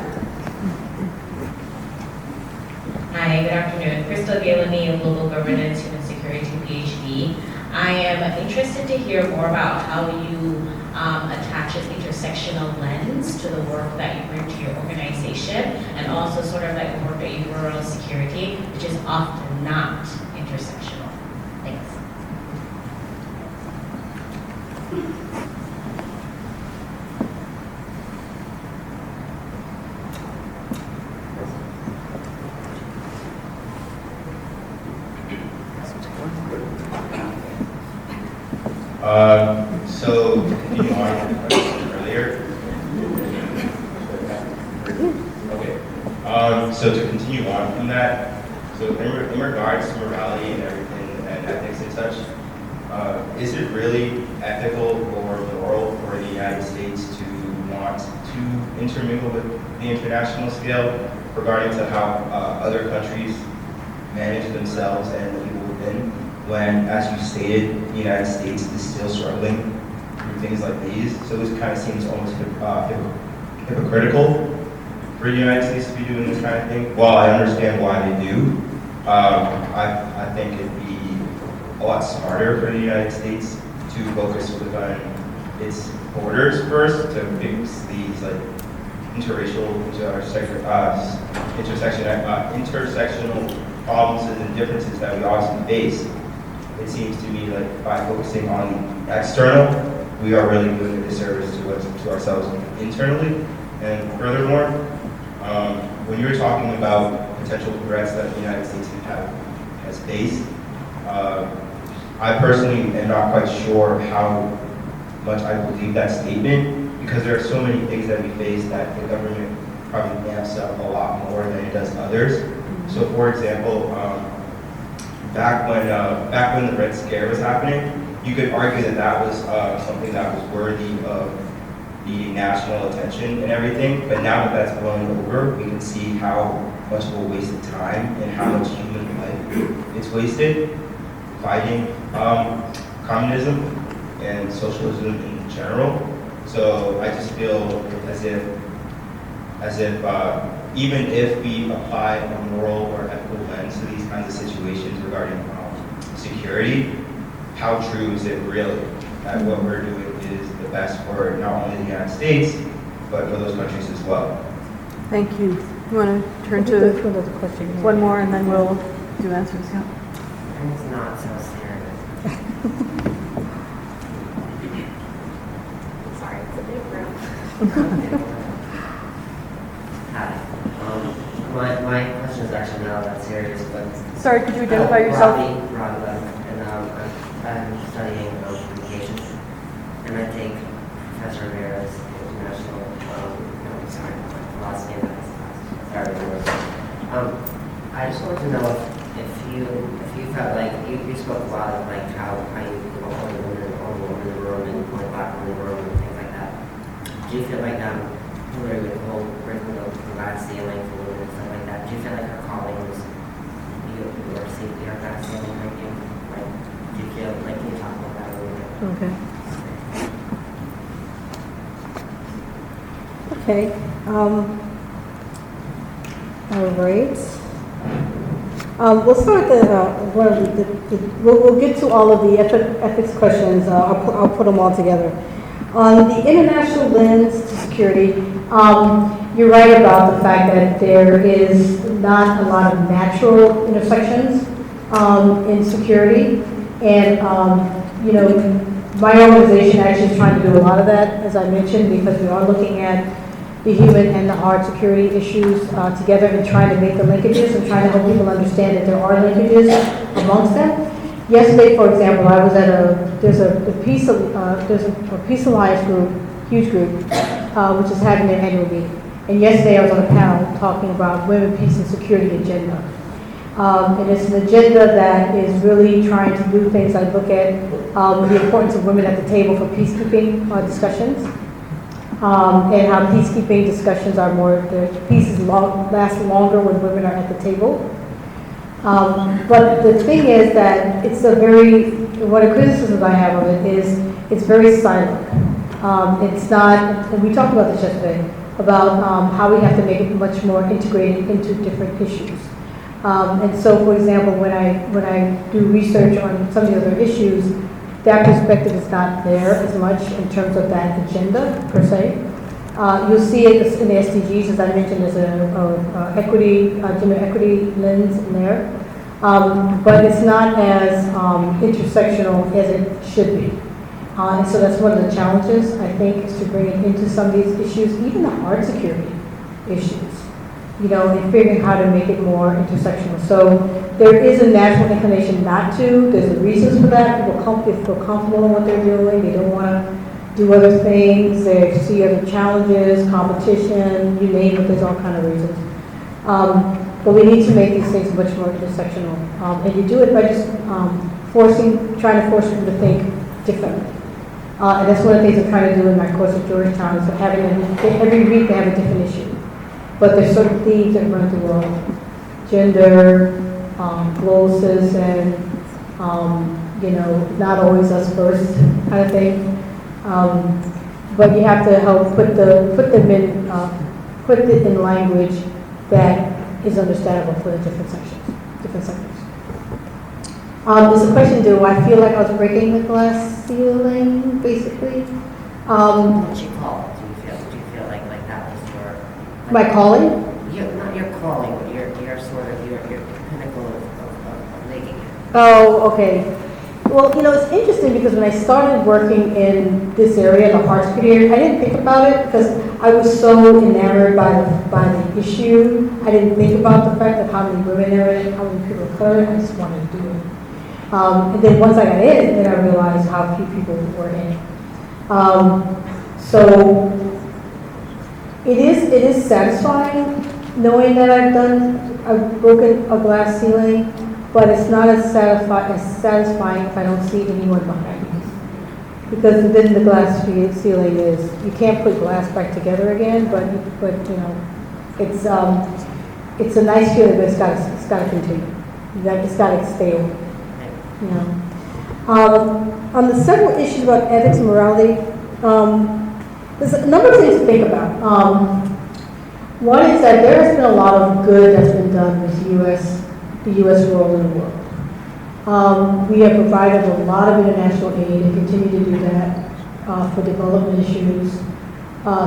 [SPEAKER 3] Hi, good afternoon. Crystal Galani, Global Governance, Human Security, PhD. I am interested to hear more about how you attach an intersectional lens to the work that you bring to your organization, and also sort of like the work that you do around security, which is often not intersectional. Thanks.
[SPEAKER 5] So to continue on from the question earlier. Okay. So to continue on from that, so in regards to morality and everything and ethics and such, is it really ethical or moral for the United States to want to intermingle with the international scale regarding to how other countries manage themselves and the people within? When, as you stated, the United States is still struggling through things like these. So it kind of seems almost hypocritical for the United States to be doing this kind of thing. While I understand why they do, I think it'd be a lot smarter for the United States to focus within its borders first to fix these like intersectional problems and differences that we often face. It seems to me like by focusing on the external, we are really doing a disservice to ourselves internally. And furthermore, when you're talking about potential threats that the United States has faced, I personally am not quite sure how much I believe that statement, because there are so many things that we face that the government probably amps up a lot more than it does others. So for example, back when the Red Scare was happening, you could argue that that was something that was worthy of needing national attention and everything. But now that that's blown over, we can see how much of a waste of time and how much human life it's wasted fighting communism and socialism in general. So I just feel as if even if we apply a moral or ethical lens to these kinds of situations regarding security, how true is it really that what we're doing is the best for not only the United States, but for those countries as well?
[SPEAKER 2] Thank you. You want to turn to one more and then we'll do answers? Yeah.
[SPEAKER 6] It's not so serious. Sorry, it's a big room. Hi. My question is actually not that serious, but
[SPEAKER 2] Sorry, could you identify yourself?
[SPEAKER 6] Robbie, and I'm studying communications, and I take Professor Rivera's international philosophy and ethics class. I just wanted to know if you felt like you spoke a lot of like how you only women in the room and only black women in the room and things like that. Do you feel like Hillary with the whole breaking the glass ceiling for women and stuff like that? Do you feel like her calling was your safety or glass ceiling breaking? Like, do you feel like can you talk about that a little bit?
[SPEAKER 1] Okay. All right. We'll start we'll get to all of the ethics questions. I'll put them all together. On the international lens to security, you're right about the fact that there is not a lot of natural intersections in security. And, my organization actually is trying to do a lot of that, as I mentioned, because we are looking at the human and the hard security issues together and trying to make the linkages and trying to help people understand that there are linkages amongst them. Yesterday, for example, I was at there's a Peace Alliance group, huge group, which is having their annual meeting. And yesterday I was on a panel talking about women, peace, and security agenda. And it's an agenda that is really trying to do things like look at the importance of women at the table for peacekeeping discussions. And how peacekeeping discussions are the peace last longer when women are at the table. But the thing is that it's one of the criticisms I have of it is it's very silent. It's not, and we talked about this yesterday, about how we have to make it much more integrated into different issues. And so, for example, when I do research on some of the other issues, that perspective is not there as much in terms of that agenda, per se. You'll see it in the SDGs, as I mentioned, there's gender equity lens in there. But it's not as intersectional as it should be. And so that's one of the challenges, I think, is to bring it into some of these issues, even the hard security issues, and figuring how to make it more intersectional. So there is a natural inclination not to. There's reasons for that. People feel comfortable in what they're doing. They don't want to do other things. They see other challenges, competition, you name it. There's all kind of reasons. But we need to make these things much more intersectional. And you do it by just trying to force people to think differently. And that's one of the things I'm trying to do in my course at Georgetown, is every week they have a different issue. But there's certain themes that run through all. Gender, global citizen, not always us first kind of thing. But you have to help put it in language that is understandable for the different sectors. There's a question, do I feel like I was breaking the glass ceiling, basically?
[SPEAKER 6] What you call it? Do you feel like that was your...
[SPEAKER 1] My calling?
[SPEAKER 6] Not your calling, but your sort of, your pinnacle of making it.
[SPEAKER 1] Oh, okay. Well, it's interesting because when I started working in this area, the hard security area, I didn't think about it because I was so enamored by the issue. I didn't think about the fact of how many women there are, how many people of color. I just wanted to do it. And then once I got in, then I realized how few people were in it. So it is satisfying knowing that I've broken a glass ceiling. But it's not as satisfying if I don't see anyone behind me. Because then the glass ceiling is, you can't put glass back together again, but it's a nice feeling, but it's got to continue. It's got to stay open. On the several issues about ethics and morality, there's a number of things to think about. One is that there has been a lot of good that's been done with the U.S. role in the world. We have provided a lot of international aid and continue to do that for development issues.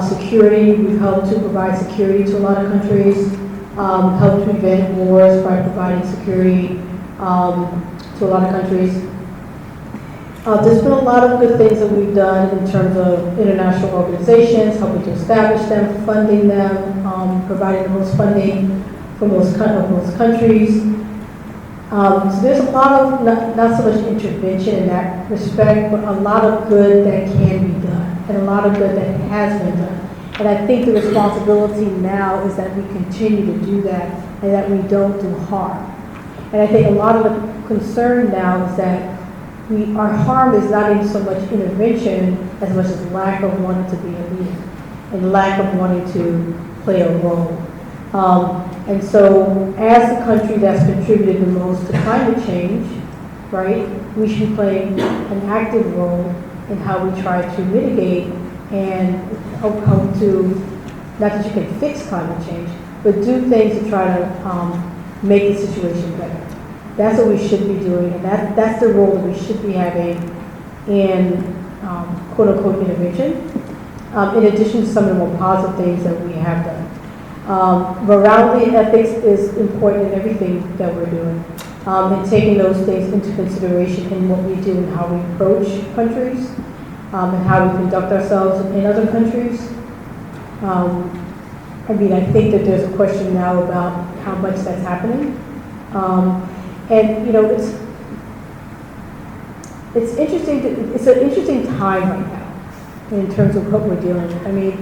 [SPEAKER 1] Security, we've helped to provide security to a lot of countries, helped prevent wars by providing security to a lot of countries. There's been a lot of good things that we've done in terms of international organizations, helping to establish them, funding them, providing the most funding for most countries. So there's a lot of, not so much intervention in that respect, but a lot of good that can be done, and a lot of good that has been done. And I think the responsibility now is that we continue to do that, and that we don't do harm. And I think a lot of the concern now is that our harm is not in so much intervention as much as lack of wanting to be a leader, and lack of wanting to play a role. And so, as the country that's contributed the most to climate change, right, we should be playing an active role in how we try to mitigate and help to, not that you can fix climate change, but do things to try to make the situation better. That's what we should be doing, and that's the role that we should be having in quote-unquote intervention, in addition to some of the more positive things that we have done. Morality and ethics is important in everything that we're doing, and taking those things into consideration in what we do and how we approach countries, and how we conduct ourselves in other countries. I mean, I think that there's a question now about how much that's happening. And you know, it's interesting. It's an interesting time right now in terms of what we're dealing with. I mean,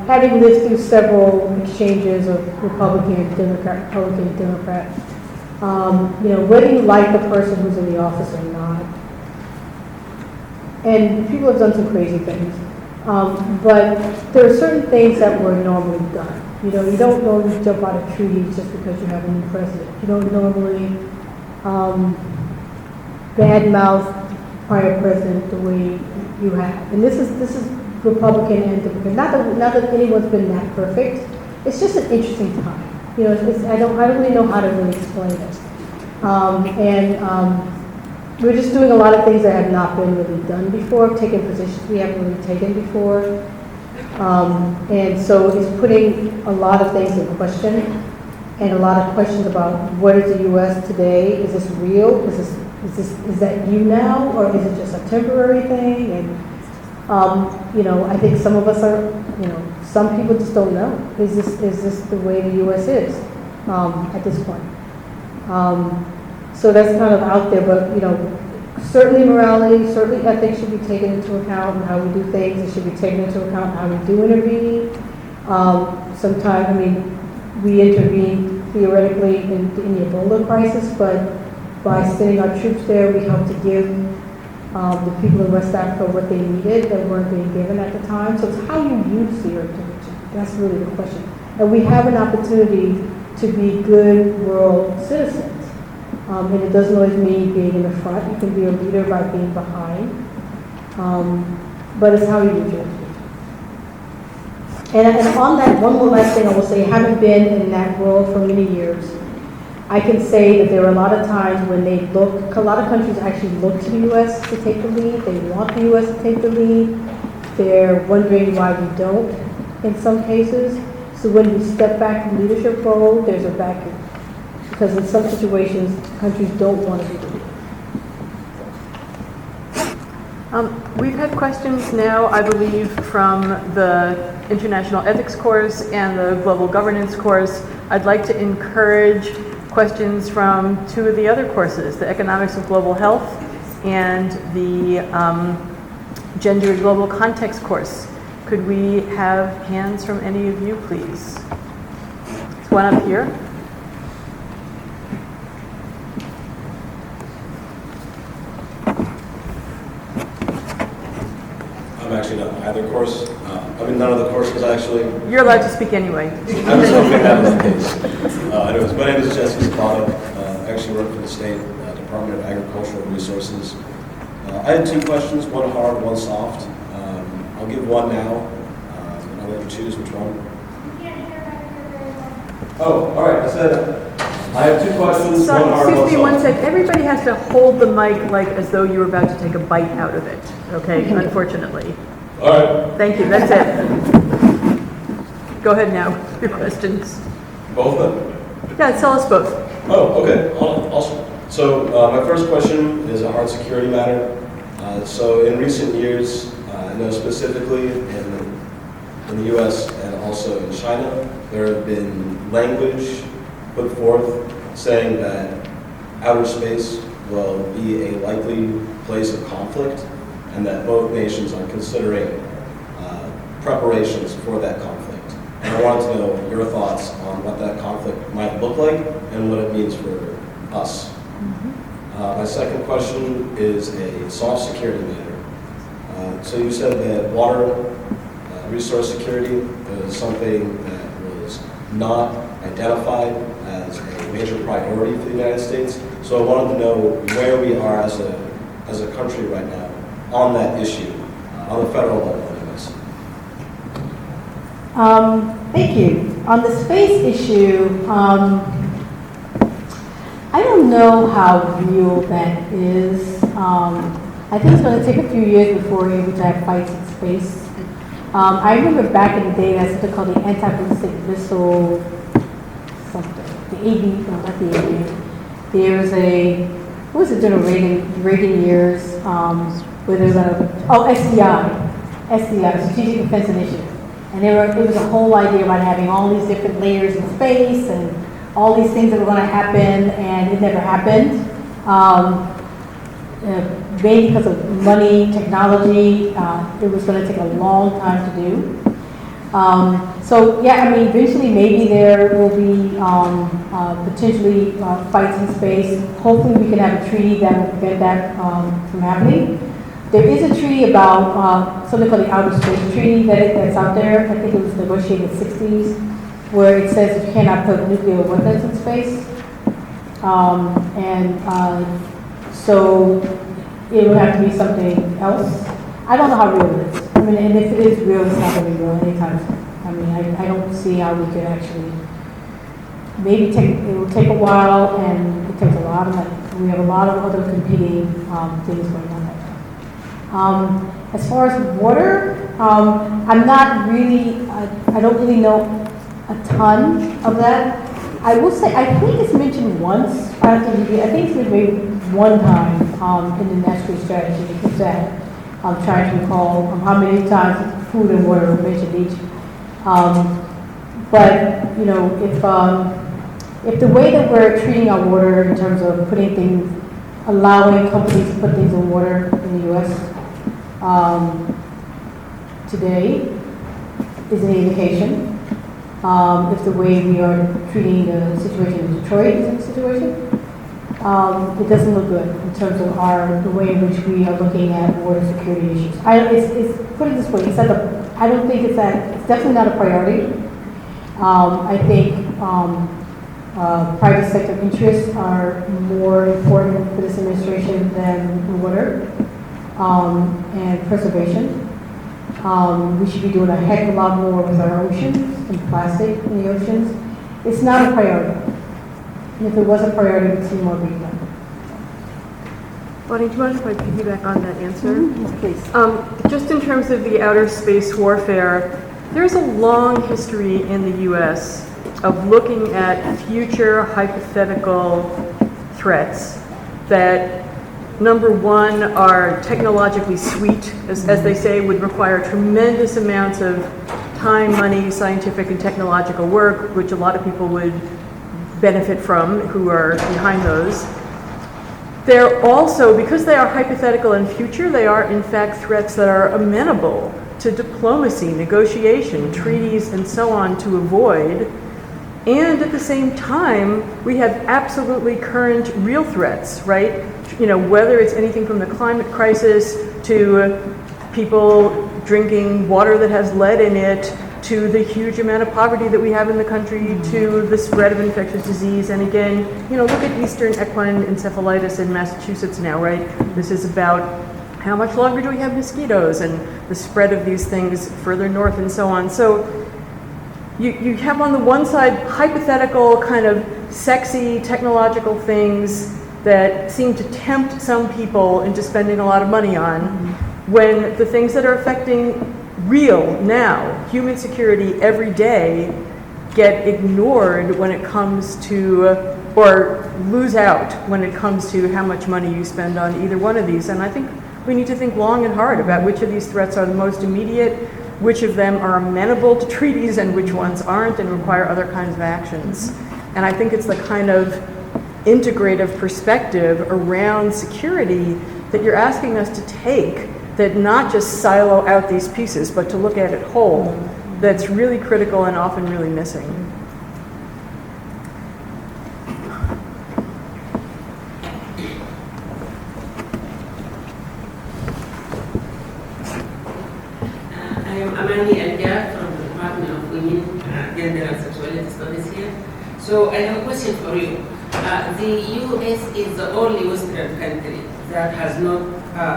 [SPEAKER 1] having lived through several exchanges of Republican, Democrat, you know, whether you like the person who's in the office or not, and people have done some crazy things, but there are certain things that were normally done. You know, you don't normally jump out of trees just because you have a new president. You don't normally badmouth prior president the way you have. And this is Republican and Democrat. Not that anyone's been that perfect. It's just an interesting time. You know, I don't really know how to really explain it. We're just doing a lot of things that have not been really done before, taking positions we haven't really taken before. And so it's putting a lot of things in question, and a lot of questions about what is the U.S. today? Is this real? Is that you now, or is it just a temporary thing? And you know, I think some of us are, you know, some people just don't know. Is this the way the U.S. is at this point? So that's kind of out there, but you know, certainly morality, certainly ethics should be taken into account, and how we do things. It should be taken into account how we do intervene. Sometimes, I mean, we intervene theoretically in the Ebola crisis, but by sending our troops there, we help to give the people in West Africa what they needed that weren't being given at the time. So it's how you use the intervention. That's really the question. And we have an opportunity to be good world citizens. And it doesn't always mean being in the front. You can be a leader by being behind. But it's how you use your intervention. And on that, one more last thing I will say, having been in that world for many years, I can say that there are a lot of times when a lot of countries actually look to the U.S. to take the lead. They want the U.S. to take the lead. They're wondering why we don't in some cases. So when we step back from leadership role, there's a vacuum. Because in some situations, countries don't want to be the lead.
[SPEAKER 2] We've had questions now, I believe, from the International Ethics course and the Global Governance course. I'd like to encourage questions from two of the other courses, the Economics of Global Health and the Gender Global Context course. Could we have hands from any of you, please? There's one up here.
[SPEAKER 7] I'm actually not in either course. I'm in none of the courses, actually.
[SPEAKER 2] You're allowed to speak anyway.
[SPEAKER 7] I was hoping that was the case. Anyways, my name is Jenkins. I actually work for the State Department of Agricultural Resources. I had two questions, one hard, one soft. I'll give one now, and I'll let you choose which one. Oh, all right, I said, I have two questions, one hard, one
[SPEAKER 2] Excuse me one
[SPEAKER 7] soft.
[SPEAKER 2] sec. Everybody has to hold the mic like as though you were about to take a bite out of it, okay? Unfortunately.
[SPEAKER 7] All right,
[SPEAKER 2] Thank you, that's it. Go ahead now, your questions.
[SPEAKER 7] both of them.
[SPEAKER 2] Yeah, tell us both.
[SPEAKER 7] Oh, okay, awesome. So my first question is a hard security matter. So in recent years, I know specifically in the US and also in China, there have been language put forth saying that outer space will be a likely place of conflict and that both nations are considering preparations for that conflict. And I wanted to know your thoughts on what that conflict might look like and what it means for us. My second question is a soft security matter. So you said that water resource security is something that was not identified as a major priority for the United States. So I wanted to know where we are as a country right now on that issue, on the federal level anyways.
[SPEAKER 1] Thank you. On the space issue, I don't know how real that is. I think it's going to take a few years before we're able to have fights in space. I remember back in the day, that's what they call the anti-ballistic missile something. The AV, no, not the AV. There was what was it during Reagan years, where there was SDI, Strategic Defense Initiative. And it was a whole idea about having all these different layers in space and all these things that were going to happen, and it never happened. Mainly because of money, technology, it was going to take a long time to do. So yeah, I mean, eventually maybe there will be potentially fights in space. Hopefully we can have a treaty that will prevent that from happening. There is a treaty about something called the Outer Space Treaty that's out there. I think it was negotiated in the 60s, where it says that you cannot put nuclear weapons in space. So it would have to be something else. I don't know how real it is. I mean, and if it is real, it's not going to be real anytime soon. I mean, I don't see how we could actually, it will take a while, and it takes a lot of money. We have a lot of other competing things going on right now. As far as water, I'm not really, I don't really know a ton of that. I will say, I think it's mentioned once. I think it's maybe one time in the national strategy. It's that I'm trying to recall how many times food and water were mentioned each. But you know, if the way that we're treating our water in terms of putting things, allowing companies to put things in water in the U.S. Today is an indication. If the way we are treating the situation in Detroit is a situation, it doesn't look good in terms of the way in which we are looking at water security issues. Put it this way, I don't think it's definitely not a priority. I think private sector interests are more important for this administration than water and preservation. We should be doing a heck of a lot more with our oceans and plastic in the oceans. It's not a priority. And if it was a priority, we'd see more being done.
[SPEAKER 2] Bonnie, do you mind if I piggyback on that answer?
[SPEAKER 1] Yes, please.
[SPEAKER 2] Just in terms of the outer space warfare, there's a long history in the U.S. of looking at future hypothetical threats that, number one, are technologically sweet, as they say, would require tremendous amounts of time, money, scientific and technological work, which a lot of people would benefit from who are behind those. They're also, because they are hypothetical and future, they are in fact threats that are amenable to diplomacy, negotiation, treaties, and so on to avoid. And at the same time, we have absolutely current real threats, right? You know, whether it's anything from the climate crisis to people drinking water that has lead in it, to the huge amount of poverty that we have in the country, to the spread of infectious disease. And again, you know, look at Eastern equine encephalitis in Massachusetts now, right? This is about how much longer do we have mosquitoes and the spread of these things further north and so on. So you have on the one side hypothetical kind of sexy technological things that seem to tempt some people into spending a lot of money on, when the things that are affecting real now, human security every day, get ignored when it comes to, or lose out when it comes to how much money you spend on either one of these. And I think we need to think long and hard about which of these threats are the most immediate, which of them are amenable to treaties and which ones aren't and require other kinds of actions. And I think it's the kind of integrative perspective around security that you're asking us to take, that not just silo out these pieces, but to look at it whole, that's really critical and often really missing.
[SPEAKER 8] I am Amani Elga from the Department of Women, Gender and Sexuality Studies here. So I have a question for you. The U.S. is the only Western country that has not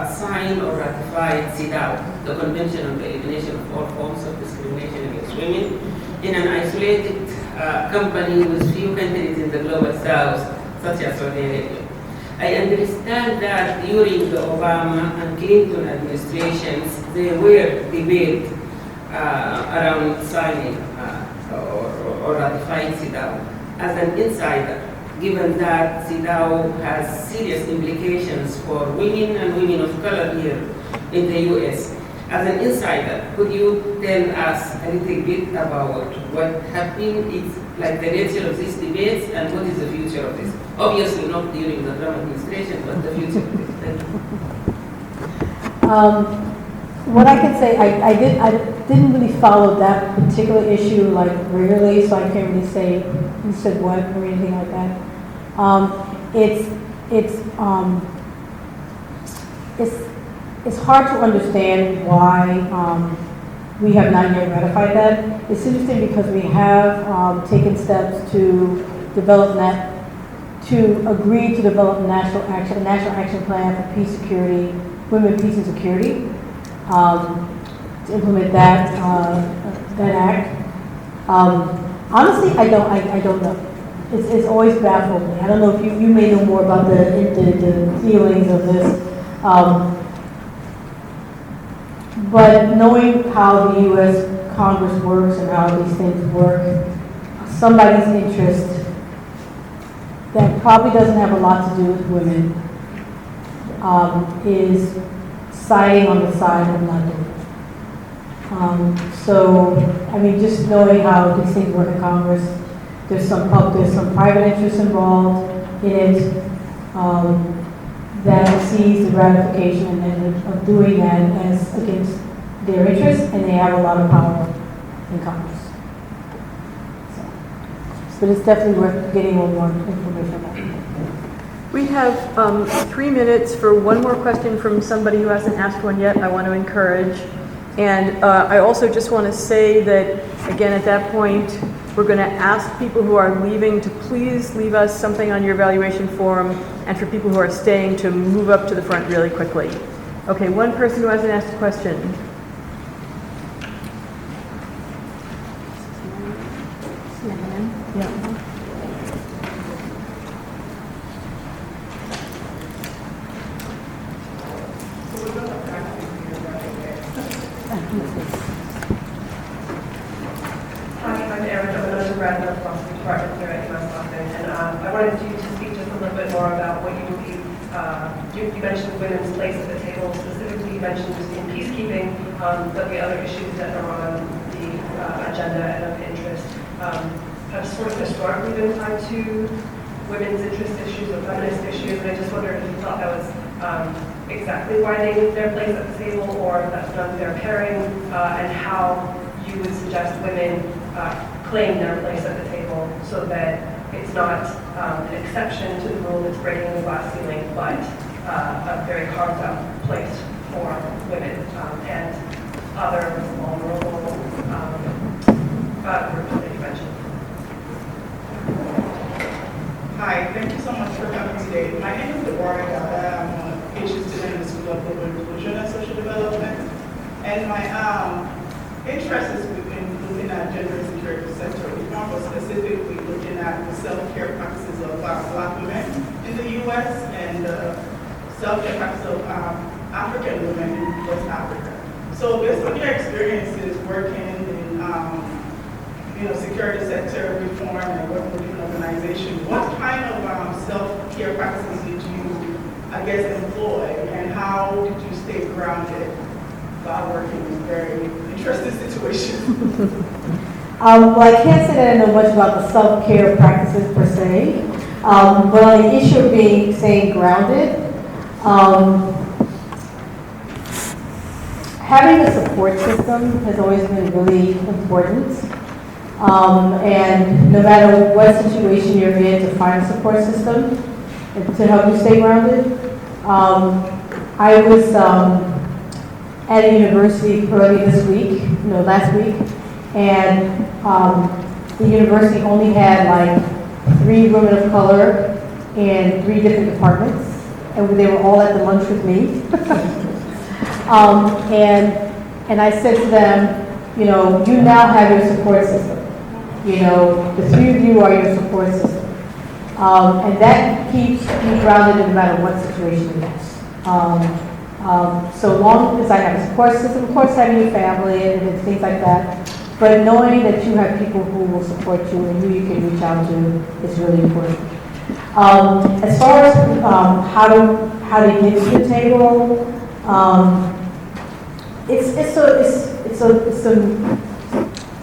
[SPEAKER 8] signed or ratified CEDAW, the Convention on the Elimination of All Forms of Discrimination Against Women, in an isolated company with few countries in the global south, such as Saudi Arabia. I understand that during the Obama and Clinton administrations, there were debates around signing or ratifying CEDAW. As an insider, given that CEDAW has serious implications for women and women of color here in the U.S. As an insider, could you tell us a little bit about what happened, like the nature of these debates, and what is the future of this? Obviously not during the Trump administration, but the future of this. Thank you.
[SPEAKER 1] What I can say, I didn't really follow that particular issue like regularly, so I can't really say who said what or anything like that. It's hard to understand why we have not yet ratified that. It's interesting because we have taken steps to develop to agree to develop a national action plan for peace, security, women, peace, and security. To implement that act. Honestly, I don't know. It's always baffled me. I don't know if you may know more about the feelings of this. But knowing how the U.S. Congress works and how these things work, somebody's interest that probably doesn't have a lot to do with women is siding on the side of not doing it. So, I mean, just knowing how these things work in Congress, there's some private interests involved in it that sees the ratification of doing that as against their interests, and they have a lot of power in Congress. So, but it's definitely worth getting a little more information about it.
[SPEAKER 2] We have 3 minutes for one more question from somebody who hasn't asked one yet. I want to encourage. And I also just want to say that, again, at that point, we're going to ask people who are leaving to please leave us something on your evaluation form, and for people who are staying to move up to the front really quickly. Okay, one person who hasn't asked a question. Yeah.
[SPEAKER 9] You mentioned women's place at the table, specifically you mentioned in peacekeeping, but the other issues that are on the agenda and of interest have sort of historically been tied to women's interest issues or feminist issues, and I just wondered if you thought that was exactly why they need their place at the table, or if that's an unfair pairing, and how you would suggest women claim their place at the table so that it's not an exception to the rule that's breaking the glass ceiling, but a very carved out place for women and other vulnerable groups that you mentioned.
[SPEAKER 10] Hi, thank you so much for coming today. My name is Deborah Gada. I'm a PhD student in the School of Global Inclusion and Social Development. And my interest is in looking at gender and security West and the self-care practice of African women in West Africa. So based on your experiences working in security sector reform and working with different organizations, what kind of self-care practices did you, I guess, employ, and how did you stay grounded while working in very interesting situations?
[SPEAKER 1] Well, I can't say that I know much about the self-care practices per se, but on the issue of staying grounded, having a support system has always been really important. And no matter what situation you're in, to find a support system to help you stay grounded. I was at a university early last week, and the university only had like 3 women of color in 3 different departments, and they were all at the lunch with me. And I said to them, you now have your support system. The 3 of you are your support system. And that keeps me grounded no matter what situation it is. So long as I have a support system, of course having your family and things like that, but knowing that you have people who will support you and who you can reach out to is really important. As far as how to get to the table,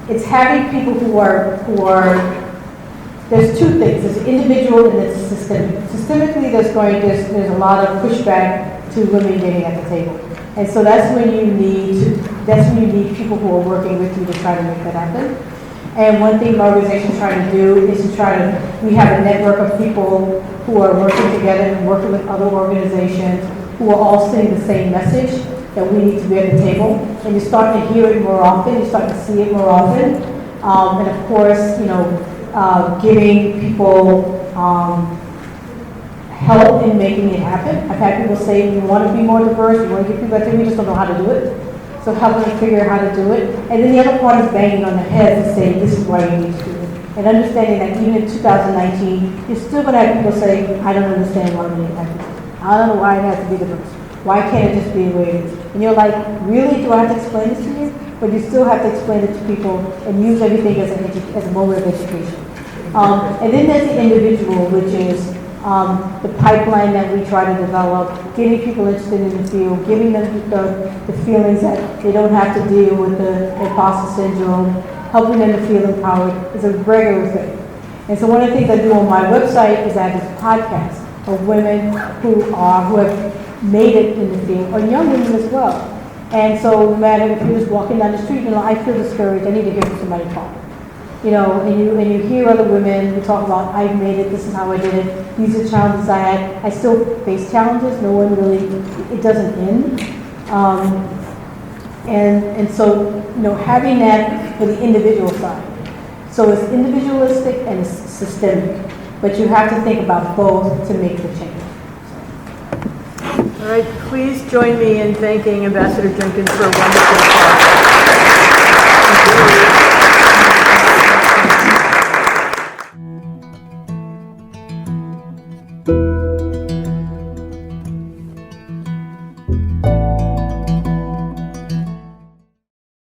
[SPEAKER 1] it's having people who are. There's 2 things. There's individual and there's systemic. Systemically, there's a lot of pushback to women getting at the table, and so that's when you need people who are working with you to try to make that happen. And one thing my organization is trying to do is we have a network of people who are working together and working with other organizations who are all saying the same message, that we need to be at the table. And you start to hear it more often, you start to see it more often. And of course, giving people help in making it happen. I've had people say, we want to be more diverse, we want to get people at the table, we just don't know how to do it. So helping them figure out how to do it. And then the other part is banging on the head to say, this is why you need to do it. And understanding that even in 2019, you're still going to have people say, I don't understand why we need to have to. I don't know why it has to be diverse. Why can't it just be the way it is? And you're like, really? Do I have to explain this to you? But you still have to explain it to people and use everything as a moment of education. And then there's the individual, which is the pipeline that we try to develop, getting people interested in the field, giving them the feelings that they don't have to deal with the imposter syndrome, helping them to feel empowered is a regular thing. And so one of the things I do on my website is I have this podcast of women who have made it in the field, or young women as well. And so no matter if you're just walking down the street, I feel discouraged, I need to hear from somebody talk. And you hear other women who talk about, I've made it, this is how I did it, these are challenges I had. I still face challenges, no one really, it doesn't end. And so, having that for the individual side. So it's individualistic and it's systemic, but you have to think about both to make the change.
[SPEAKER 2] All right, please join me in thanking Ambassador Jenkins for a wonderful talk. Thank you.